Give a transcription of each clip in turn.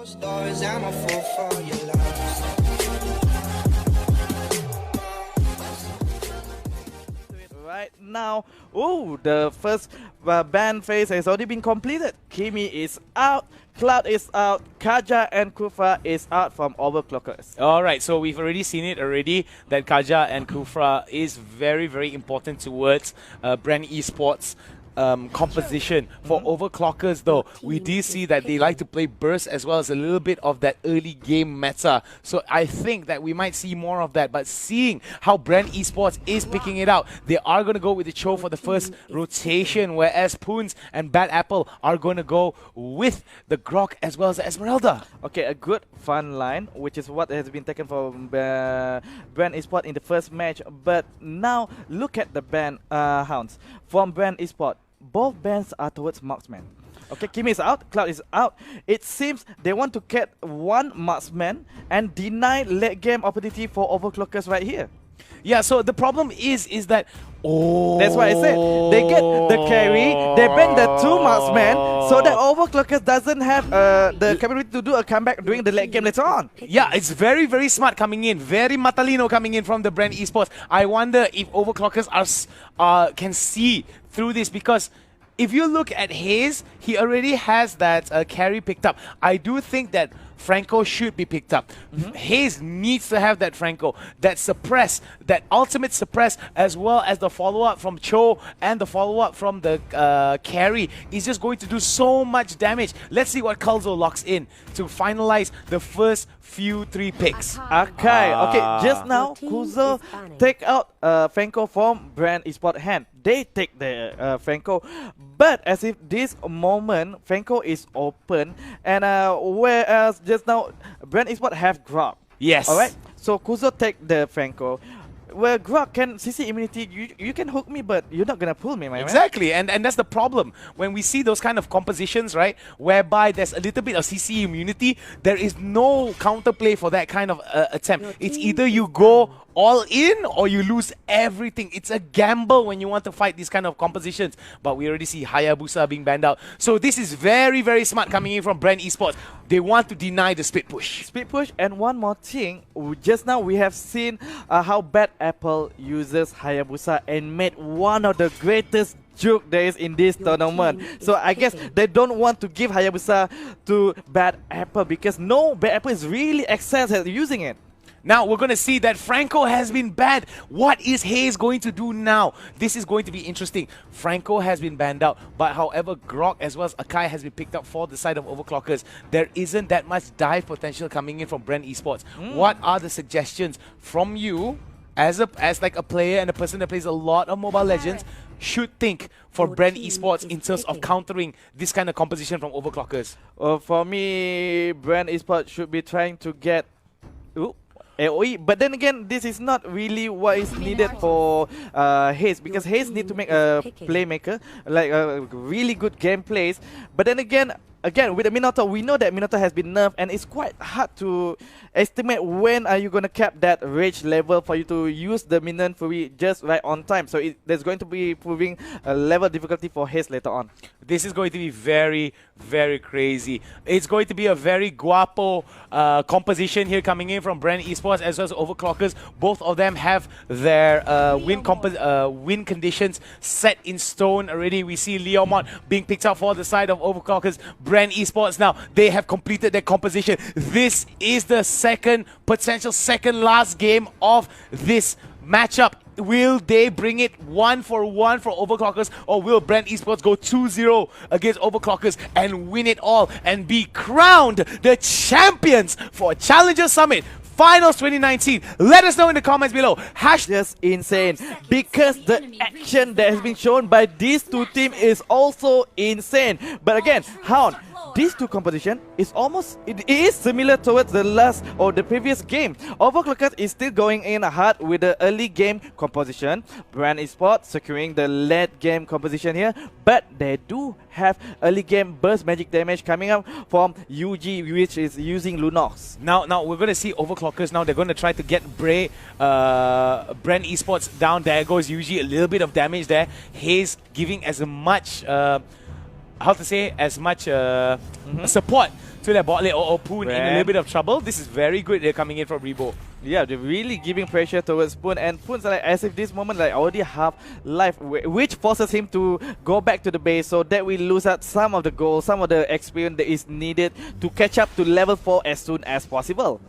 Right now, oh, the first band phase has already been completed. Kimi is out, Cloud is out, Kaja and Kufra is out from Overclockers. Alright, so we've already seen it already that Kaja and Kufra is very, very important towards Bren Esports composition. For Overclockers though, we do see that they like to play burst as well as a little bit of that early game meta. So I think that we might see more of that. But seeing how Bren Esports is picking it out, they are going to go with the Cho for the first rotation, whereas Poons and Bad Apple are going to go with the Grok as well as the Esmeralda. Okay, a good fun line, which is what has been taken from Bren Esports in the first match. But now look at the band hounds from Bren Esports. Both bands are towards marksman. Okay, Kimi is out, Cloud is out. It seems they want to get one marksman and deny late game opportunity for Overclockers right here. Yeah, so the problem is that that's why I said they get the carry, they ban the two marksmen so that Overclockers doesn't have the capability to do a comeback during the late game later on. Yeah, it's very, very smart coming in, very Matalino coming in from the Bren Esports. I wonder if Overclockers can see through this, because if you look at Hayes, he already has that carry picked up. I do think that Franco should be picked up. Hayes needs to have that Franco, that suppress, that ultimate suppress, as well as the follow-up from Cho and the follow-up from the carry is just going to do so much damage. Let's see what Kulzo locks in to finalize the first few 3 picks. Okay, just now Kulzo take out Franco from Bren Esports hand. They take the Franco, but as if this moment Franco is open, and whereas just now Bren Esports have Grok. Yes. Alright, so Kuzo take the Franco. Where Grok can CC immunity, you can hook me, but you're not gonna pull me, my man. Exactly, and that's the problem. When we see those kind of compositions, right, whereby there's a little bit of CC immunity, there is no counterplay for that kind of attempt. It's either you go all in or you lose everything. It's a gamble when you want to fight these kind of compositions. But we already see Hayabusa being banned out. So this is very, very smart coming in from Bren Esports. They want to deny the split push. Split push, and one more thing. Just now we have seen how Bad Apple uses Hayabusa and made one of the greatest joke there is in this tournament. So I guess they don't want to give Hayabusa to Bad Apple because no, Bad Apple is really excellent at using it. Now we're going to see that Franco has been banned. What is Hayes going to do now? This is going to be interesting. Franco has been banned out, but however, Grok as well as Akai has been picked up for the side of Overclockers. There isn't that much dive potential coming in from Bren Esports. What are the suggestions from you as like a player and a person that plays a lot of Mobile Legends should think for Bren Esports in terms of countering this kind of composition from Overclockers? For me, Bren Esports should be trying to get AoE, but then again, this is not really what is needed for Hayes, because Hayes need to make a playmaker, like really good gameplays. But then again, with the Minotaur, we know that Minotaur has been nerfed, and it's quite hard to estimate when are you going to cap that rage level for you to use the Minion Fury just right on time. So there's going to be proving a level difficulty for Hayes later on. This is going to be very, very crazy. It's going to be a very guapo composition here coming in from Bren Esports as well as Overclockers. Both of them have their win conditions set in stone already. We see Leomont being picked up for the side of Overclockers. Bren Esports now, they have completed their composition. This is the potential second last game of this matchup. Will they bring it 1-for-1 for Overclockers, or will Bren Esports go 2-0 against Overclockers and win it all and be crowned the champions for Challenger Summit Finals 2019? Let us know in the comments below. Just insane, because the action that has been shown by these two teams is also insane. But again, Hound, these two composition is almost, it is similar towards the last or the previous game. Overclockers is still going in hard with the early game composition. Bren Esports securing the late game composition here, but they do have early game burst magic damage coming up from UG, which is using Lunox. Now we're going to see Overclockers now. They're going to try to get Bren Esports down. There goes UG, a little bit of damage there. Hayes giving as much how to say, as much support to their bot lane. Oh, Poon in a little bit of trouble. This is very good. They're coming in from Rebo. Yeah, they're really giving pressure towards Poon, and Poon's like as if this moment like already half life, which forces him to go back to the base, so that we lose out some of the goals, some of the experience that is needed to catch up to level 4 as soon as possible.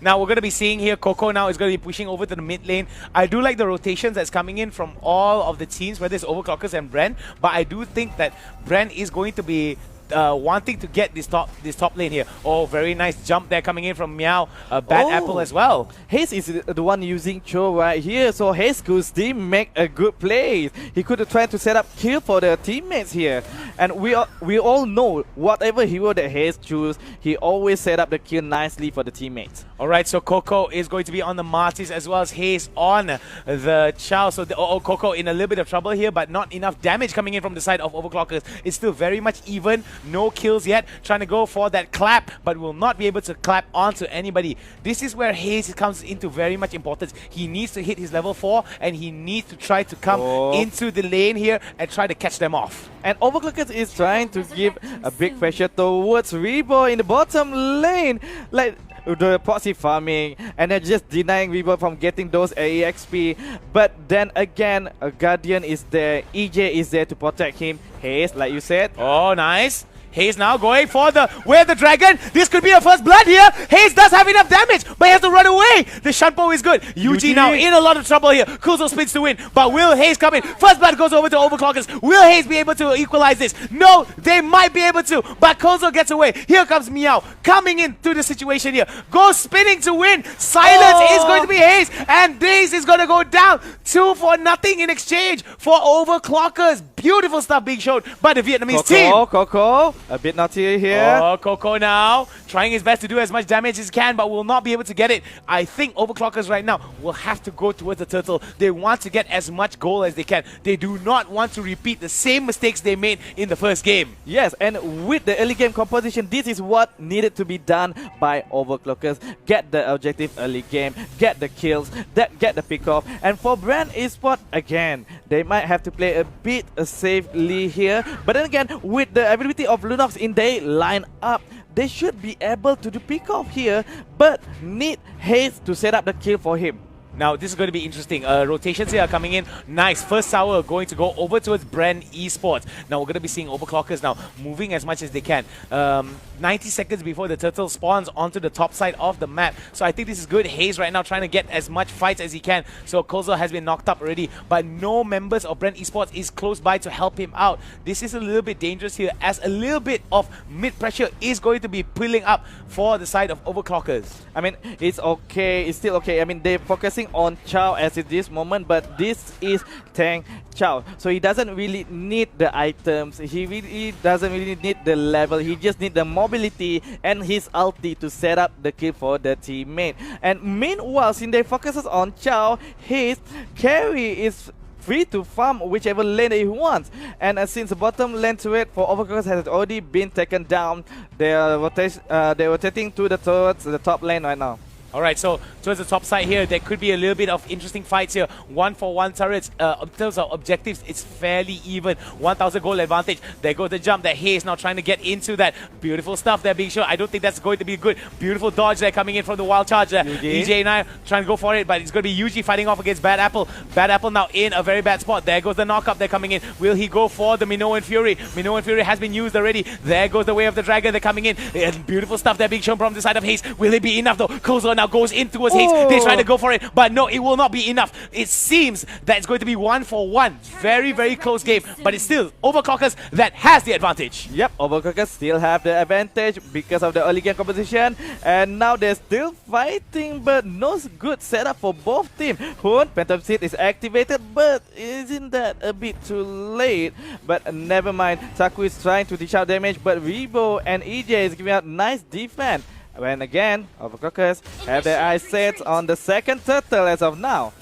Now we're going to be seeing here Coco now is going to be pushing over to the mid lane. I do like the rotations that's coming in from all of the teams, whether it's Overclockers and Bren, but I do think that Bren is going to be wanting to get this top lane here. Oh, very nice jump there coming in from Meow. Bad Apple as well. Haze is the one using Cho right here, so Haze could still make a good play. He could have tried to set up kill for the teammates here. And we all know whatever hero that Haze choose, he always set up the kill nicely for the teammates. Alright, so Coco is going to be on the Martis as well as Haze on the Chow. So Coco in a little bit of trouble here, but not enough damage coming in from the side of Overclockers. It's still very much even. No kills yet. Trying to go for that clap, but will not be able to clap onto anybody. This is where Haze comes into very much importance. He needs to hit his level 4 and he needs to try to come into the lane here and try to catch them off. And Overclockers is trying to give a big pressure towards Rebo in the bottom lane. Like the proxy farming, and they're just denying Rebo from getting those AEXP. But then again, a Guardian is there, EJ is there to protect him. Haze, like you said. Oh, nice. Haze now going for the dragon. This could be a first blood here. Haze does have enough damage, but he has to run away. The Shunpo is good. Yuji now in a lot of trouble here. Kuzo spins to win, but will Haze come in? First blood goes over to Overclockers. Will Haze be able to equalize this? No, they might be able to, but Kuzo gets away. Here comes Meow coming into the situation here. Goes spinning to win. Silence is going to be Haze, and Daze is going to go down 2-0 in exchange for Overclockers. Beautiful stuff being shown by the Vietnamese team. Coco, a bit naughty here. Oh, Coco now trying his best to do as much damage as he can, but will not be able to get it. I think Overclockers right now will have to go towards the turtle. They want to get as much goal as they can. They do not want to repeat the same mistakes they made in the first game. Yes, and with the early game composition, this is what needed to be done by Overclockers. Get the objective early game, get the kills, get the pick off. And for Bren Esports, again, they might have to play a bit safely here. But then again, with the ability of Lunox in their lineup, they should be able to do pick off here, but need Haze to set up the kill for him. Now, this is going to be interesting. Rotations here are coming in. Nice. First tower going to go over towards Bren Esports. Now, we're going to be seeing Overclockers now moving as much as they can. 90 seconds before the turtle spawns onto the top side of the map. So I think this is good. Haze right now trying to get as much fights as he can. So Kozo has been knocked up already, but no members of Bren Esports is close by to help him out. This is a little bit dangerous here, as a little bit of mid pressure is going to be pulling up for the side of Overclockers. I mean, it's okay. It's still okay. I mean, they're focusing on Chow as at this moment, but this is Tank Chow, so he doesn't really need the items. He really doesn't really need the level. He just needs the mobility and his ulti to set up the kill for the teammate. And meanwhile, since they focuses on Chow, his carry is free to farm whichever lane he wants. And since the bottom lane turret for Overclockers has already been taken down, they're rotating towards the top lane right now. Alright, so towards the top side here, there could be a little bit of interesting fights here. 1-for-1 turrets. In terms of objectives, it's fairly even. 1,000 gold advantage. There goes the jump. That Haze now trying to get into that. Beautiful stuff there being shown. I don't think that's going to be good. Beautiful dodge there coming in from the wild charge there. EJ and I trying to go for it, but it's going to be Yuji fighting off against Bad Apple. Bad Apple now in a very bad spot. There goes the knockup. They're coming in. Will he go for the Minoan Fury? Minoan Fury has been used already. There goes the way of the dragon. They're coming in. And beautiful stuff there being shown from the side of Haze. Will it be enough though? Kozo now goes in towards Haze. They try to go for it, but no, it will not be enough. It seems that it's going to be 1-for-1. Very, very close game, but it's still Overclockers that has the advantage. Yep, Overclockers still have the advantage because of the early game composition, and now they're still fighting, but no good setup for both teams. Hoon, Phantom Seed is activated, but isn't that a bit too late? But never mind, Taku is trying to dish out damage, but Rebo and EJ is giving out nice defense. When again, Overclockers have their eyes set on the second turtle as of now.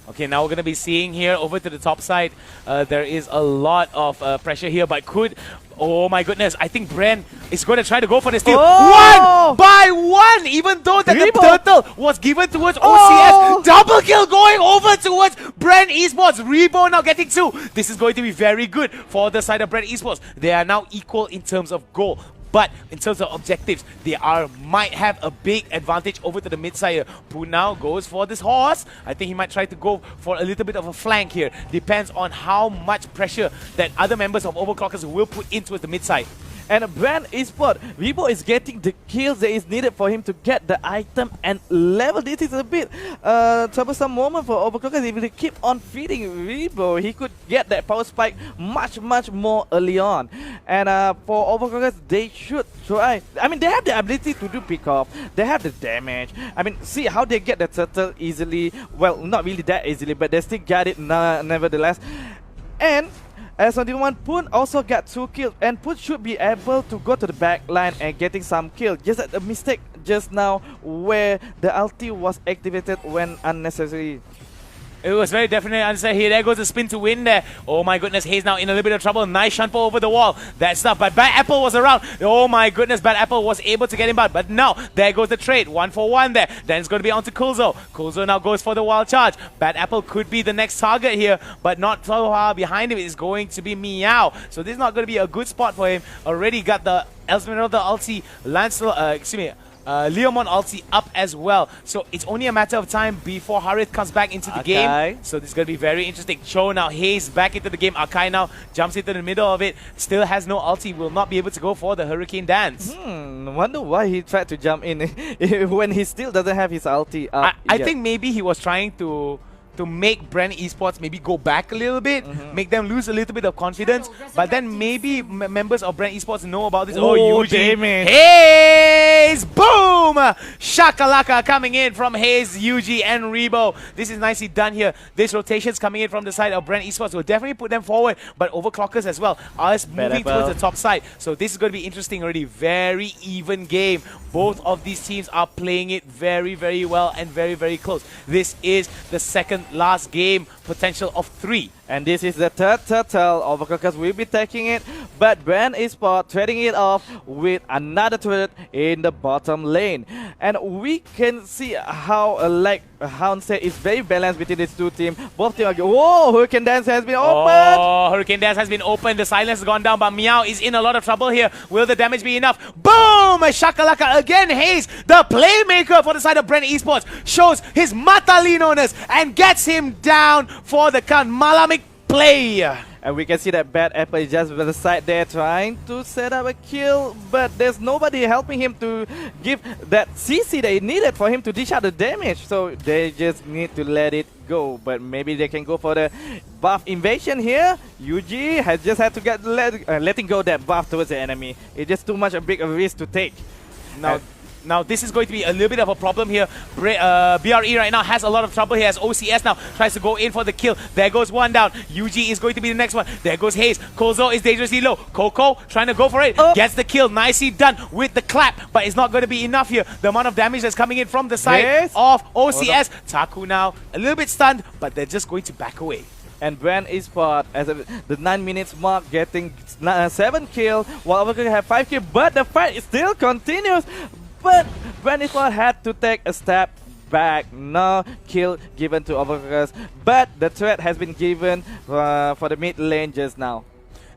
Okay, now we're going to be seeing here over to the top side. There is a lot of pressure here, but could... Oh my goodness, I think Bren is going to try to go for the steal. 1-by-1! Even though that the turtle was given towards OCS. Oh! Double kill going over towards Bren Esports. Rebo now getting 2. This is going to be very good for the side of Bren Esports. They are now equal in terms of goal. But in terms of objectives, they might have a big advantage over to the mid-side. Poo now goes for this horse. I think he might try to go for a little bit of a flank here. Depends on how much pressure that other members of Overclockers will put into the mid-side. And Bren Esports, Rebo is getting the kills that is needed for him to get the item and level. This is a bit troublesome moment for Overclockers. If they keep on feeding Rebo, he could get that power spike much more early on. And for Overclockers, they should try. I mean, they have the ability to do pick off. They have the damage. I mean, see how they get the turtle easily. Well, not really that easily, but they still got it nevertheless. And as on the one, Poon also got 2 kills, and Poon should be able to go to the back line and getting some kills. Just a mistake just now where the ulti was activated when unnecessary. It was very definitely unnecessary here. There goes the spin to win there. Oh my goodness, Hayes now in a little bit of trouble. Nice shunpo over the wall. That stuff. But Bad Apple was around. Oh my goodness, Bad Apple was able to get him out. But now, there goes the trade. 1 for 1 there. Then it's going to be on to Kulzo. Kulzo now goes for the wild charge. Bad Apple could be the next target here, but not so far behind him. It is going to be Meow. So this is not going to be a good spot for him. Already got the Esmeralda ulti, Leomon ulti up as well. So it's only a matter of time before Harith comes back into the game. So this is going to be very interesting. Cho now, Hayes back into the game. Akai now jumps into the middle of it. Still has no ulti. Will not be able to go for the Hurricane Dance. Wonder why he tried to jump in when he still doesn't have his ulti up I think maybe he was trying to make Bren Esports maybe go back a little bit, make them lose a little bit of confidence, but then maybe members of Bren Esports know about this. Oh, Yuji. Hayes! Boom! Shakalaka coming in from Hayes, Yuji, and Rebo. This is nicely done here. This rotation's coming in from the side of Bren Esports will definitely put them forward, but Overclockers as well are moving towards the top side. So this is going to be interesting already. Very even game. Both of these teams are playing it very well and very close. This is the second last game potential of 3. And this is the third turtle. Overclockers will be taking it, but Bren Esports trading it off with another turret in the bottom lane. And we can see how, like Hound said, it's very balanced between these two teams. Both teams are whoa, Hurricane Dance has been opened! Oh, Hurricane Dance has been opened. The silence has gone down, but Meow is in a lot of trouble here. Will the damage be enough? Boom! Shakalaka again. Hayes, the playmaker for the side of Bren Esports, shows his Matalino'ness and gets him down for the count. Malamik play. And we can see that Bad Apple is just by the side there trying to set up a kill, but there's nobody helping him to give that CC that he needed for him to dish out the damage. So they just need to let it go, but maybe they can go for the buff invasion here. Yuji has just had to get letting go that buff towards the enemy. It's just too much a big risk to take. Now this is going to be a little bit of a problem here. BRE right now has a lot of trouble here as OCS now tries to go in for the kill. There goes one down. UG is going to be the next one. There goes Hayes. Kozo is dangerously low. Coco trying to go for it. Gets the kill. Nicely done with the clap, but it's not going to be enough here. The amount of damage that's coming in from the side of OCS. Taku now a little bit stunned, but they're just going to back away. And Bren Esports as the 9 minutes mark getting 7 kills, while Overclockers have 5 kills, but the fight still continues. But Bren Esports had to take a step back. No kill given to Overclockers, but the threat has been given for the mid lane just now.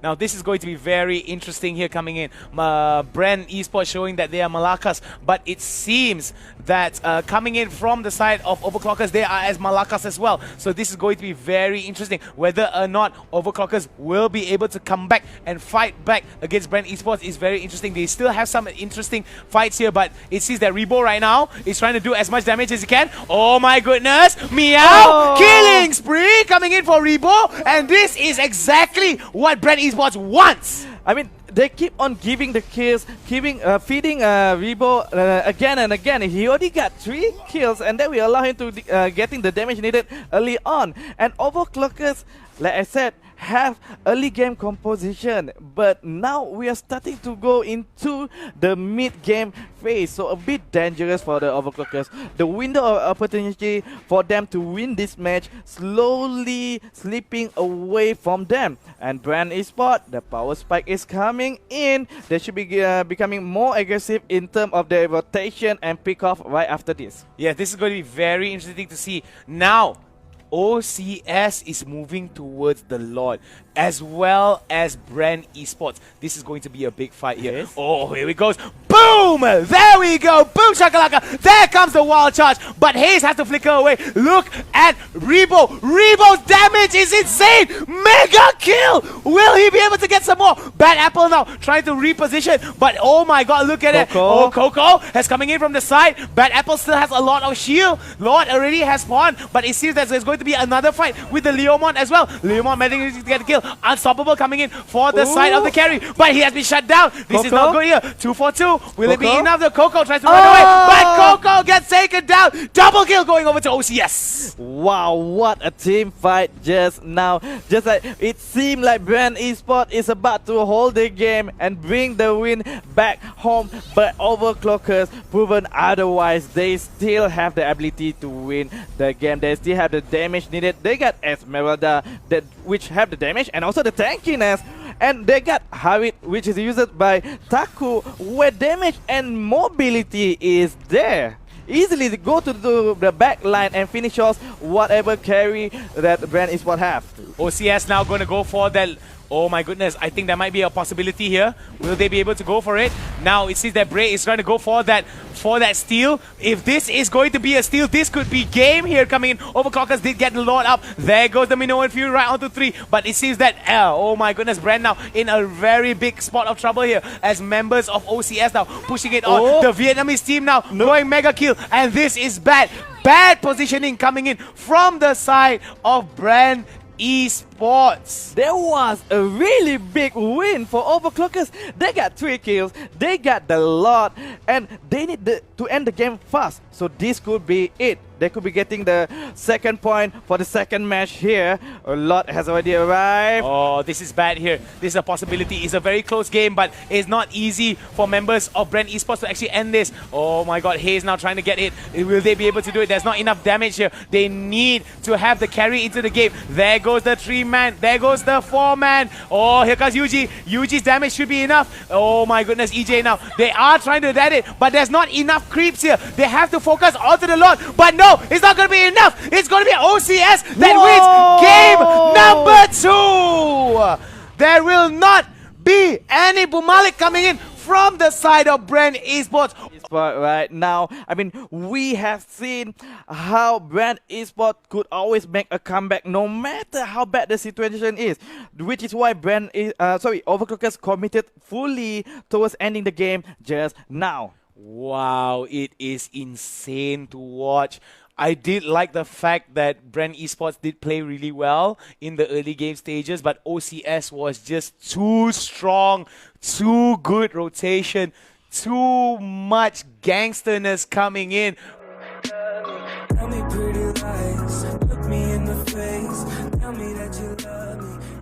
Now this is going to be very interesting here coming in. Bren Esports showing that they are Malakas, but it seems that coming in from the side of Overclockers, they are as Malakas as well. So this is going to be very interesting. Whether or not Overclockers will be able to come back and fight back against Bren Esports is very interesting. They still have some interesting fights here, but it seems that Rebo right now is trying to do as much damage as he can. Oh my goodness! Meow! Killing spree coming in for Rebo, and this is exactly what Bren Esports wants! I mean, they keep on giving the kills, feeding Rebo again and again. He already got 3 kills, and then we allow him to getting the damage needed early on. And Overclockers, like I said, have early game composition, but now we are starting to go into the mid game phase, so a bit dangerous for the Overclockers. The window of opportunity for them to win this match slowly slipping away from them. And Bren Esports, the power spike is coming in. They should be becoming more aggressive in terms of their rotation and pick off right after this. Yeah, this is going to be very interesting to see. Now, OCS is moving towards the Lord as well as Bren Esports. This is going to be a big fight here. Yes. Oh, here it goes. Boom! There we go. Boom shakalaka. There comes the wild charge. But Hayes has to flicker away. Look at Rebo. Rebo's damage is insane. Mega kill. Will he be able to get some more? Bad Apple now trying to reposition. But oh my god, look at it. Oh, Coco has coming in from the side. Bad Apple still has a lot of shield. Lord already has spawned. But it seems that there's going to be another fight with the Leomon as well. Leomon managing to get a kill. Unstoppable coming in for the side of the carry, but he has been shut down. This is not good here. 2 for 2. Will it be enough? The Coco tries to run away, but Coco gets taken down. Double kill going over to OCS. Wow, what a team fight just now. Just like it seemed like Bren Esports is about to hold the game and bring the win back home, but Overclockers proven otherwise. They still have the ability to win the game. They still have the damage needed. They got Esmeralda, which have the damage and also the tankiness, and they got Harit, which is used by Taku, where damage and mobility is there. Easily go to the back line and finish off whatever carry that Bren Esports have. OCS now going to go for that. Oh my goodness, I think there might be a possibility here. Will they be able to go for it? Now it seems that Bray is trying to go for that steal. If this is going to be a steal, this could be game here coming in. Overclockers did get the Lord up. There goes the Minoan Fury right onto 3. But it seems that, oh my goodness, Bren now in a very big spot of trouble here as members of OCS now pushing it on. The Vietnamese team now going mega kill. And this is bad. Bad positioning coming in from the side of Bren Esports. There was a really big win for Overclockers. They got 3 kills, they got the lot, and they need to end the game fast. So this could be it. They could be getting the second point for the second match here. A lot has already arrived. Oh, this is bad here. This is a possibility. It's a very close game, but it's not easy for members of Bren Esports to actually end this. Oh my god, Hayes now trying to get it. Will they be able to do it? There's not enough damage here. They need to have the carry into the game. There goes the 3-man. There goes the 4-man. Oh, here comes Yuji. Yuji's damage should be enough. Oh my goodness, EJ now. They are trying to dead it, but there's not enough creeps here. They have to focus onto the Lord, but no, it's not going to be enough. It's going to be OCS that wins game number 2. There will not be any Bumalik coming in from the side of Bren Esports. Right now, I mean, we have seen how Bren Esports could always make a comeback no matter how bad the situation is, which is why Overclockers committed fully towards ending the game just now. Wow, it is insane to watch. I did like the fact that Bren Esports did play really well in the early game stages, but OCS was just too strong, too good rotation, too much gangsterness coming in. Tell me pretty lies, look me in the face, tell me that you love me.